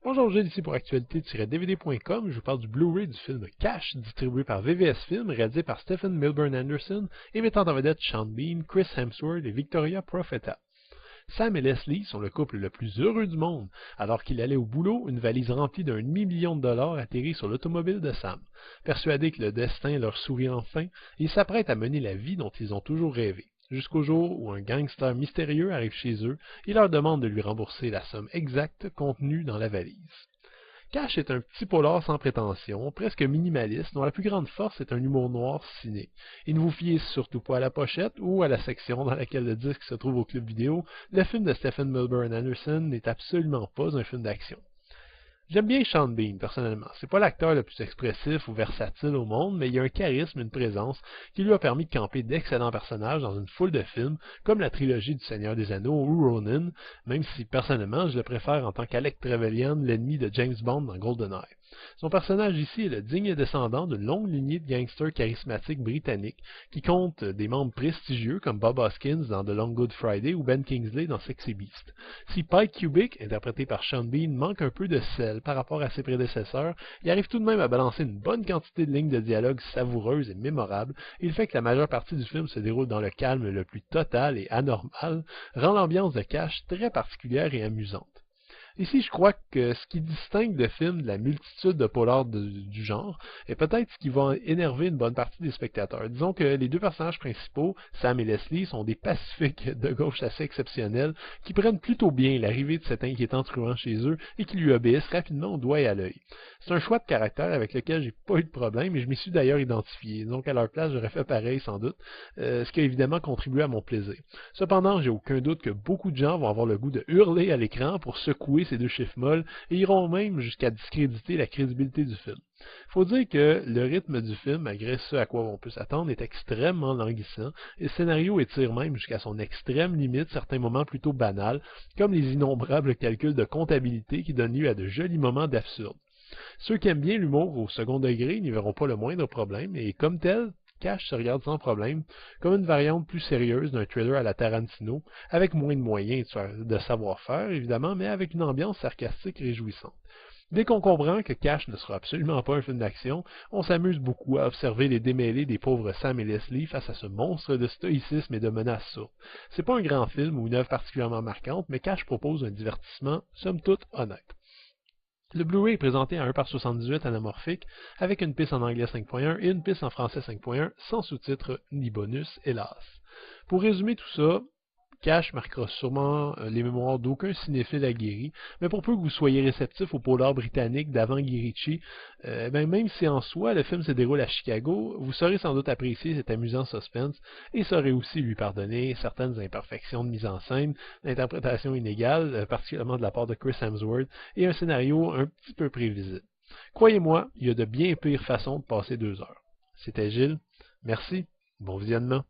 Bonjour, Gilles ici pour actualité-dvd.com. Je vous parle du Blu-ray du film Cash, distribué par VVS Film, réalisé par Stephen Milburn Anderson et mettant en vedette Sean Bean, Chris Hemsworth et Victoria Profeta. Sam et Leslie sont le couple le plus heureux du monde. Alors qu'il allait au boulot, une valise remplie d'1 demi-million de dollars atterrit sur l'automobile de Sam. Persuadés que le destin leur sourit enfin, ils s'apprêtent à mener la vie dont ils ont toujours rêvé. Jusqu'au jour où un gangster mystérieux arrive chez eux et leur demande de lui rembourser la somme exacte contenue dans la valise. Cash est un petit polar sans prétention, presque minimaliste, dont la plus grande force est un humour noir ciné. Et ne vous fiez surtout pas à la pochette ou à la section dans laquelle le disque se trouve au club vidéo, le film de Stephen Milburn Anderson n'est absolument pas un film d'action. J'aime bien Sean Bean, personnellement. C'est pas l'acteur le plus expressif ou versatile au monde, mais il a un charisme, une présence, qui lui a permis de camper d'excellents personnages dans une foule de films, comme la trilogie du Seigneur des Anneaux ou Ronin, même si, personnellement, je le préfère en tant qu'Alec Trevelyan, l'ennemi de James Bond dans GoldenEye. Son personnage ici est le digne descendant d'une longue lignée de gangsters charismatiques britanniques, qui comptent des membres prestigieux comme Bob Hoskins dans The Long Good Friday ou Ben Kingsley dans Sexy Beast. Si Pike Cubic, interprété par Sean Bean, manque un peu de sel par rapport à ses prédécesseurs, il arrive tout de même à balancer une bonne quantité de lignes de dialogue savoureuses et mémorables, et le fait que la majeure partie du film se déroule dans le calme le plus total et anormal rend l'ambiance de Cash très particulière et amusante. Ici, je crois que ce qui distingue le film de la multitude de polars du genre est peut-être ce qui va énerver une bonne partie des spectateurs. Disons que les deux personnages principaux, Sam et Leslie, sont des pacifiques de gauche assez exceptionnels qui prennent plutôt bien l'arrivée de cet inquiétant truand chez eux et qui lui obéissent rapidement au doigt et à l'œil. C'est un choix de caractère avec lequel j'ai pas eu de problème et je m'y suis d'ailleurs identifié. Donc à leur place, j'aurais fait pareil sans doute, ce qui a évidemment contribué à mon plaisir. Cependant, j'ai aucun doute que beaucoup de gens vont avoir le goût de hurler à l'écran pour secouer ces deux chiffres molles et iront même jusqu'à discréditer la crédibilité du film. Faut dire que le rythme du film, malgré ce à quoi on peut s'attendre, est extrêmement languissant et le scénario étire même jusqu'à son extrême limite certains moments plutôt banals, comme les innombrables calculs de comptabilité qui donnent lieu à de jolis moments d'absurde. Ceux qui aiment bien l'humour au second degré n'y verront pas le moindre problème et comme tel, Cash se regarde sans problème, comme une variante plus sérieuse d'un thriller à la Tarantino, avec moins de moyens de savoir-faire, évidemment, mais avec une ambiance sarcastique réjouissante. Dès qu'on comprend que Cash ne sera absolument pas un film d'action, on s'amuse beaucoup à observer les démêlés des pauvres Sam et Leslie face à ce monstre de stoïcisme et de menaces sourdes. C'est pas un grand film ou une œuvre particulièrement marquante, mais Cash propose un divertissement, somme toute, honnête. Le Blu-ray est présenté à 1:78 anamorphique, avec une piste en anglais 5.1 et une piste en français 5.1, sans sous-titres ni bonus, hélas. Pour résumer tout ça, Cash marquera sûrement les mémoires d'aucun cinéphile aguerri, mais pour peu que vous soyez réceptif au polar britannique d'avant Guy Ritchie, même si en soi le film se déroule à Chicago, vous saurez sans doute apprécier cet amusant suspense et saurez aussi lui pardonner certaines imperfections de mise en scène, d'interprétation inégale, particulièrement de la part de Chris Hemsworth, et un scénario un petit peu prévisible. Croyez-moi, il y a de bien pires façons de passer 2 heures. C'était Gilles, merci, bon visionnement.